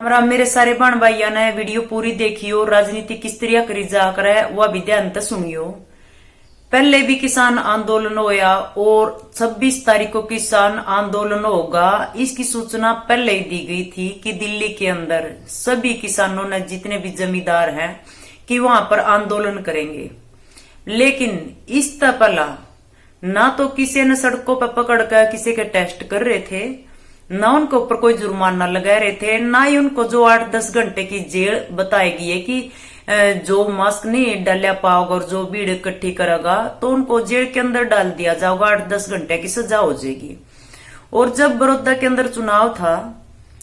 हमारा मेरे सारे बहन भाइयों ने वीडियो पूरी देखियो। राजनीति किस तरह करी जा कर है वह भी ध्यान से सुनियो। पहले भी किसान आंदोलन होया और 26 तारीख को किसान आंदोलन होगा, इसकी सूचना पहले ही दी गई थी कि दिल्ली के अंदर सभी किसानों ने, जितने भी जमींदार हैं, कि वहां पर आंदोलन करेंगे। लेकिन इस तरह पहला ना तो किसी ने सड़कों पर पकड़ कर किसी के टेस्ट कर रहे थे, ना उनके ऊपर कोई जुर्माना लगा रहे थे, ना ही उनको जो 8-10 घंटे की जेल बताएगी है कि जो मास्क नहीं डालिया पाओगे और जो भीड़ इकट्ठी करेगा तो उनको जेल के अंदर डाल दिया जाएगा, 8-10 घंटे की सजा हो जाएगी। और जब बड़ौदा के अंदर चुनाव था,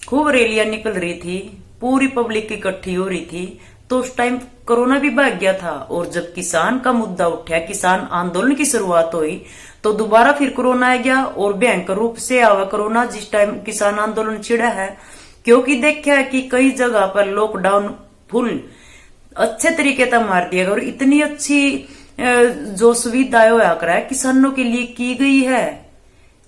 खूब रैलियां निकल रही थी, पूरी पब्लिक इकट्ठी हो रही थी, तो उस टाइम कोरोना भी भाग गया था। और जब किसान का मुद्दा उठा, किसान आंदोलन की शुरुआत हुई, तो दोबारा फिर कोरोना आ गया और भयंकर रूप से आवा कोरोना। जिस टाइम किसान आंदोलन छिड़ा है, क्योंकि देखा है कि कई जगह पर लॉकडाउन फुल अच्छे तरीके से मार दिया गया और इतनी अच्छी जो सुविधाएं होया करा है किसानों के लिए की गई है,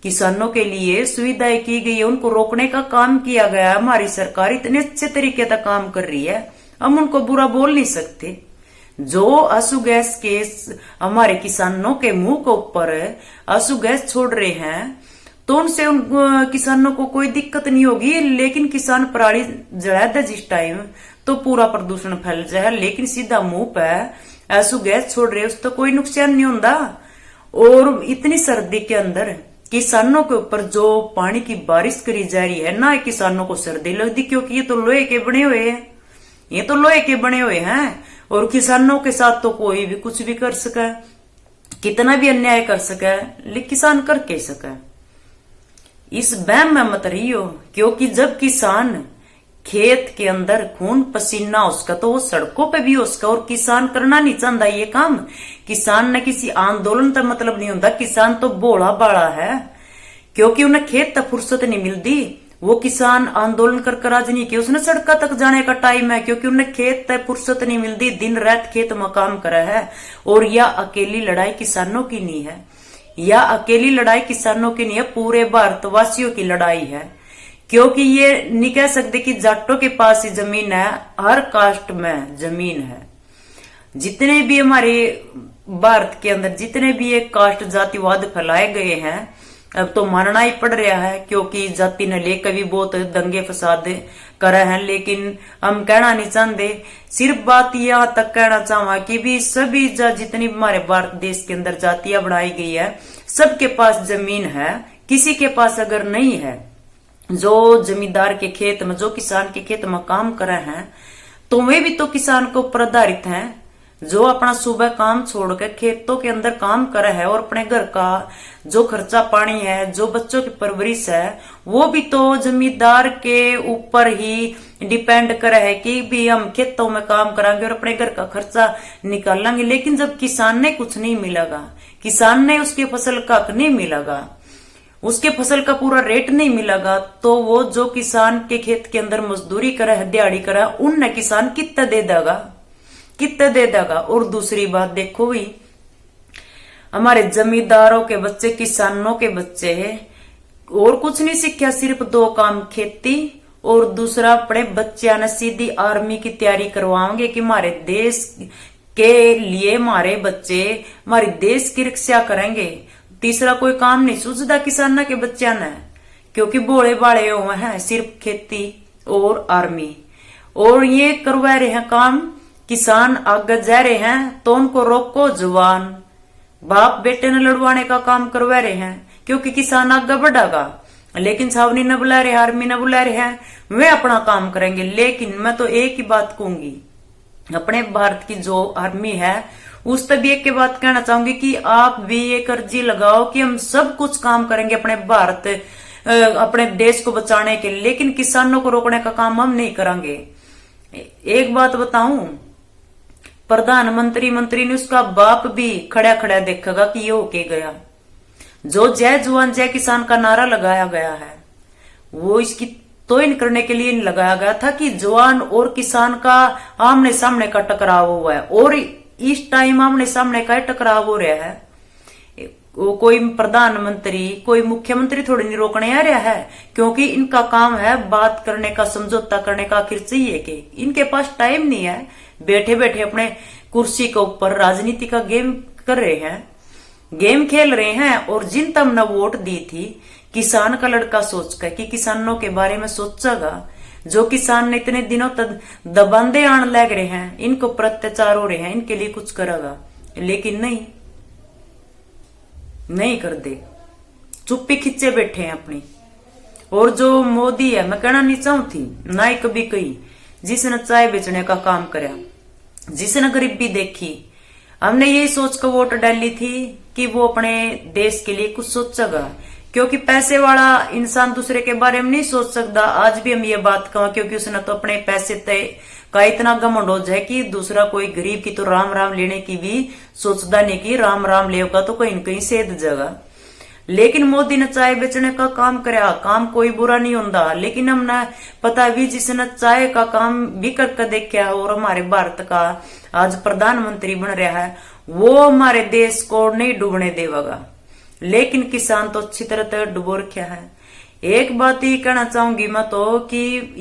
किसानों के लिए सुविधाएं की गई है, उनको रोकने का काम किया गया है। हमारी सरकार इतने अच्छे तरीके से काम कर रही है, हम उनको बुरा बोल नहीं सकते। जो आंसू गैस के हमारे किसानों के मुंह के ऊपर आंसू गैस छोड़ रहे हैं, तो उनसे उन किसानों को कोई दिक्कत नहीं होगी। लेकिन किसान पराली जला दे जिस टाइम, तो पूरा प्रदूषण फैल जाए। लेकिन सीधा मुंह पे आंसू गैस छोड़ रहे, उससे तो कोई नुकसान नहीं होता। और इतनी सर्दी के अंदर किसानों के ऊपर जो पानी की बारिश करी जा रही है ना, किसानों को सर्दी लगती, क्योंकि ये तो लोहे के बने हुए हैं, ये तो लोहे के बने हुए हैं। और किसानों के साथ तो कोई भी कुछ भी कर सके, कितना भी अन्याय कर सके, लेकिन किसान कर के सके। इस वहम में मत रहियो, क्योंकि जब किसान खेत के अंदर खून पसीना उसका, तो वो सड़कों पे भी उसका। और किसान करना नहीं चाहता ये काम। किसान ने किसी आंदोलन तक मतलब नहीं होता। किसान तो भोला बाड़ा है, क्योंकि उन्हें खेत तक फुर्सत नहीं मिलती। वो किसान आंदोलन कर आज नहीं किया, उसने सड़क तक जाने का टाइम है, क्योंकि उन्हें खेत तक फुर्सत नहीं मिलती। दिन रात खेत में काम करा है। और यह अकेली लड़ाई किसानों की नहीं है, यह अकेली लड़ाई किसानों की नहीं है, पूरे भारतवासियों की लड़ाई है। क्योंकि ये नहीं कह सकते कि जाटों के पास ही जमीन है, हर कास्ट में जमीन है। जितने भी हमारे भारत के अंदर जितने भी ये कास्ट जातिवाद फैलाए गए हैं, अब तो मानना ही पड़ रहा है, क्योंकि जाति ने लेकर भी बहुत दंगे फसाद करे हैं। लेकिन हम कहना नहीं चाहते, सिर्फ बात यहाँ तक कहना चाहूंगा कि भी सभी जितनी हमारे भारत देश के अंदर जातियां बनाई गई है, सबके पास जमीन है। किसी के पास अगर नहीं है, जो जमींदार के खेत में, जो किसान के खेत में काम करे हैं, तो वे भी तो किसान को ऊपर आधारित हैं। जो अपना सुबह काम छोड़कर खेतों के अंदर काम करे है और अपने घर का जो खर्चा पानी है, जो बच्चों की परवरिश है, वो भी तो जमींदार के ऊपर ही डिपेंड करे है कि भी हम खेतों में काम करांगे और अपने घर का खर्चा निकालेंगे। लेकिन जब किसान ने कुछ नहीं मिलेगा, किसान ने उसके फसल का हक नहीं मिलेगा, उसके फसल का पूरा रेट नहीं मिलेगा, तो वो जो किसान के खेत के अंदर मजदूरी करे है, दिहाड़ी करे, उनने किसान कितना दे देगा, कितना दे देगा। और दूसरी बात देखो भी, हमारे जमींदारों के बच्चे, किसानों के बच्चे और कुछ नहीं सीखा, सिर्फ 2 काम, खेती और दूसरा अपने बच्चियां ने सीधी आर्मी की तैयारी करवाओगे कि हमारे देश के लिए हमारे बच्चे हमारे देश की रक्षा करेंगे। तीसरा कोई काम नहीं सूझदा किसानों के बच्चियां ने, क्योंकि भोले बाले हुए हैं, सिर्फ खेती और आर्मी। और ये करवा रहे हैं काम, किसान आगे जा रहे हैं तो उनको रोको। जवान बाप बेटे ने लड़वाने का काम करवा रहे हैं, क्योंकि किसान आगे बढ़ेगा। लेकिन छावनी न बुला रहे, आर्मी न बुला रहे हैं, वे अपना काम करेंगे। लेकिन मैं तो एक ही बात कहूंगी, अपने भारत की जो आर्मी है उस पर भी एक ही बात कहना चाहूंगी कि आप भी एक अर्जी लगाओ कि हम सब कुछ काम करेंगे अपने भारत, अपने देश को बचाने के लिए, लेकिन किसानों को रोकने का काम हम नहीं करेंगे। एक बात बताऊं, प्रधानमंत्री मंत्री ने उसका बाप भी खड़ा खड़ा देखेगा कि ये होके गया। जो जय जवान जय किसान का नारा लगाया गया है, वो इसकी तोइन करने के लिए लगाया गया था कि जवान और किसान का आमने सामने का टकराव हुआ है। और इस टाइम आमने सामने का टकराव हो रहा है। कोई प्रधानमंत्री कोई मुख्यमंत्री थोड़ी नहीं रोकने आ रहा है, क्योंकि इनका काम है बात करने का, समझौता करने का। आखिर चाहिए कि इनके पास टाइम नहीं है, बैठे बैठे अपने कुर्सी के ऊपर राजनीति का गेम कर रहे हैं, गेम खेल रहे हैं। और जिन तब ने वोट दी थी किसान का लड़का सोचकर कि किसानों के बारे में सोचेगा, जो किसान ने इतने दिनों तक दबांदे आने लग रहे हैं, इनको अत्याचार हो रहे हैं, इनके लिए कुछ करेगा, लेकिन नहीं कर दे, चुप्पी खिंचे बैठे हैं अपनी। और जो मोदी है, मैं कहना नहीं चाहती ना ही कभी कही, जिसने चाय बेचने का काम करा, जिसने गरीबी देखी, हमने यही सोच कर वोट डाली थी कि वो अपने देश के लिए कुछ सोचेगा, क्योंकि पैसे वाला इंसान दूसरे के बारे में नहीं सोच सकता। आज भी हम ये बात कहें, क्योंकि उसने तो अपने पैसे तय का इतना घमंड हो जाए कि दूसरा कोई गरीब की तो राम राम लेने की भी सोचता नहीं कि राम राम लेगा तो कहीं न कहीं सेध जगह। लेकिन मोदी ने चाय बेचने का काम कराया, काम कोई बुरा नहीं होता, लेकिन हमने पता भी जिसने चाय का काम भी करके देखा और हमारे भारत का आज प्रधानमंत्री बन रहा है, वो हमारे देश को नहीं डूबने देगा। लेकिन किसान तो अच्छी तरह डुबो रखा है। एक बात ही कहना चाहूंगी मैं तो कि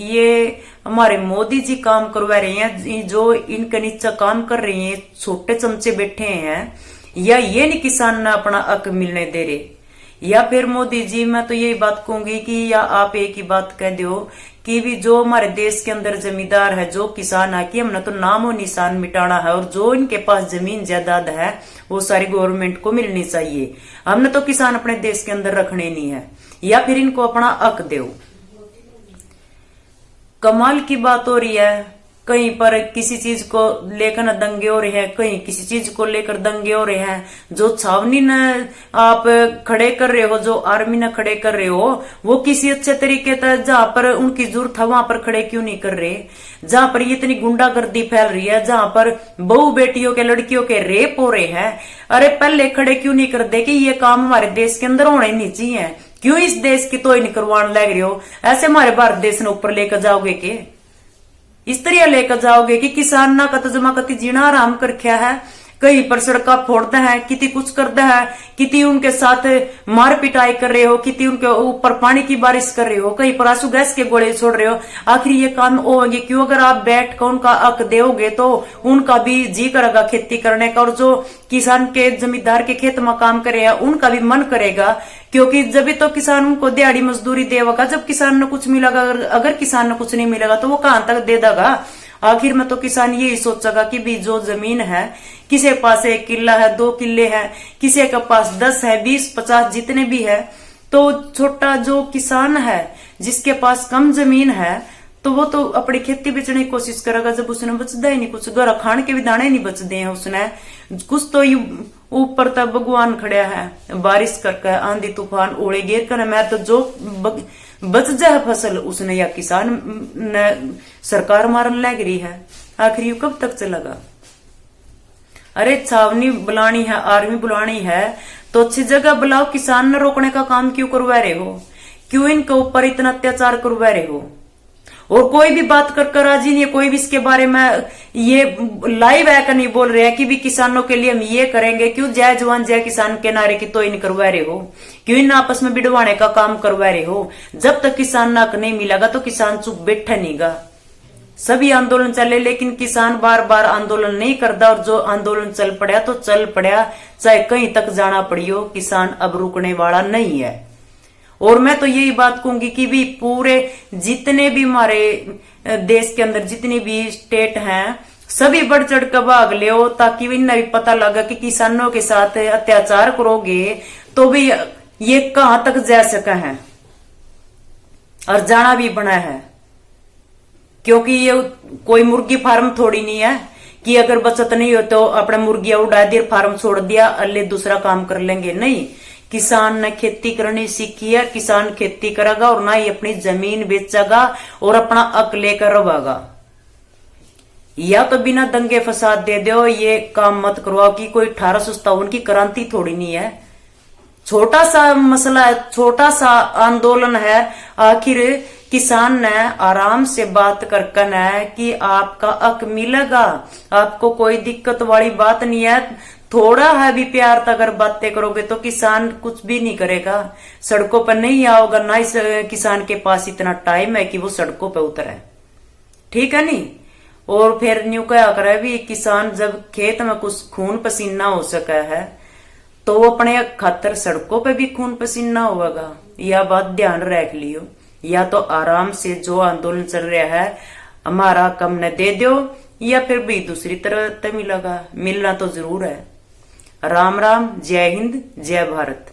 ये हमारे मोदी जी काम करवा रहे हैं, जो इनके नीचे काम कर रहे हैं छोटे चमचे बैठे हैं, या ये नहीं किसान ने अपना हक मिलने दे रहे, या फिर मोदी जी, मैं तो यही बात कहूंगी कि या आप एक ही बात कह दो कि भी जो हमारे देश के अंदर जमींदार है, जो किसान है, कि हमने तो नामो निशान मिटाना है, और जो इनके पास जमीन जायदाद है वो सारी गवर्नमेंट को मिलनी चाहिए। हमने तो किसान अपने देश के अंदर रखने नहीं है, या फिर इनको अपना हक दो। कमाल की बात हो रही है, कहीं पर किसी चीज को लेकर दंगे हो रहे हैं, कहीं किसी चीज को लेकर दंगे हो रहे हैं। जो छावनी ने आप खड़े कर रहे हो, जो आर्मी ने खड़े कर रहे हो, वो किसी अच्छे तरीके से जहां पर उनकी जरूरत है वहां पर खड़े क्यों नहीं कर रहे? जहां पर इतनी गुंडागर्दी फैल रही है, जहां पर बहु बेटियों के लड़कियों के रेप हो रहे हैं, अरे पहले खड़े क्यों नहीं कर दे कि ये काम हमारे देश के अंदर होने नहीं चाहिए? क्यों इस देश की तोड़ नहीं करवाने लग रहे हो? ऐसे हमारे भारत देश ने ऊपर लेकर जाओगे के इस तरह लेकर जाओगे कि किसान ना कत जमा कति जीना आराम कर रखा है, कहीं पर सड़का फोड़ता है, कितनी कुछ करता है, कितनी उनके साथ मार पिटाई कर रहे हो, कितनी उनके ऊपर पानी की बारिश कर रहे हो, कहीं पर आंसू गैस के गोले छोड़ रहे हो। आखिर ये काम होंगे क्यों? अगर आप बैठ कर उनका हक दोगे तो उनका भी जी करेगा खेती करने का, और जो किसान के जमींदार के खेत में काम करे हैं उनका भी मन करेगा, क्योंकि जब तो किसान उनको दिहाड़ी मजदूरी देगा। जब किसान ने कुछ मिलेगा, अगर किसान ने कुछ नहीं मिलेगा तो वो कहां तक दे देगा? आखिर में तो किसान यही सोचेगा कि भी जो जमीन है, किसी के पास 1 किला है, 2 किले है, किसी के पास 10 है, 20, 50 जितने भी है, तो छोटा जो किसान है जिसके पास कम जमीन है तो वो तो अपनी खेती बेचने की कोशिश करेगा। जब उसने बचदा ही नहीं कुछ, घर खाने के भी दाने नहीं बचते हैं उसने कुछ, तो ऊपर तक भगवान खड़ा है, बारिश करके आंधी तूफान ओले गिर कर मैं तो जो बच जाए फसल उसने या किसान ने सरकार मारने लग रही है। आखिर ये कब तक चलेगा? अरे छावनी बुलानी है, आर्मी बुलानी है तो अच्छी जगह बुलाओ। किसान ने रोकने का काम क्यों करवा रहे हो? क्यों इनके ऊपर इतना अत्याचार करवा रहे हो? और कोई भी बात कर राजी नहीं है, कोई भी इसके बारे में ये लाइव आकर नहीं बोल रहे हैं कि भी किसानों के लिए हम ये करेंगे। क्यों जय जवान जय किसान के नारे की तो इन करवा रहे हो? क्यों इन आपस में बिड़वाने का काम करवा रहे हो? जब तक किसान हक नहीं मिलेगा तो किसान चुप बैठा नहींगा। सभी आंदोलन चले लेकिन किसान बार बार आंदोलन नहीं करता, और जो आंदोलन चल पड़ा तो चल पड़ा, चाहे कहीं तक जाना पड़ियो, किसान अब रुकने वाला नहीं है। और मैं तो यही बात कहूंगी कि भी पूरे जितने भी हमारे देश के अंदर जितनी भी स्टेट हैं सभी बढ़ चढ़ कर भाग ले, ताकि इन्हें भी पता लगा कि किसानों के साथ अत्याचार करोगे तो भी ये कहां तक जा सका है और जाना भी बना है। क्योंकि ये कोई मुर्गी फार्म थोड़ी नहीं है कि अगर बचत नहीं हो तो अपने मुर्गियां उड़ा दी, फार्म छोड़ दिया, अल्ले दूसरा काम कर लेंगे। नहीं, किसान ने खेती करनी सीखी है, किसान खेती करेगा और ना ही अपनी जमीन बेचेगा और अपना हक लेकर रहेगा। या तो बिना दंगे फसाद दे दो, ये काम मत करवाओ कि कोई 1857 की क्रांति थोड़ी नहीं है। छोटा सा मसला है, छोटा सा आंदोलन है। आखिर किसान ने आराम से बात करके न कि आपका हक मिलेगा, आपको कोई दिक्कत वाली बात नहीं है। थोड़ा है भी प्यार तो अगर बातें करोगे तो किसान कुछ भी नहीं करेगा, सड़कों पर नहीं आओगे ना। इस किसान के पास इतना टाइम है कि वो सड़कों पे उतरे, ठीक है नहीं। और फिर न्यू क्या करे भी, किसान जब खेत में कुछ खून पसीना हो सका है तो वो अपने खातर सड़कों पे भी खून पसीना होगा। यह बात ध्यान रख लियो। या तो आराम से जो आंदोलन चल रहा है हमारा कम न दे दो, या फिर भी दूसरी तरह मिलेगा, मिलना तो जरूर है। राम राम, जय हिंद, जय भारत।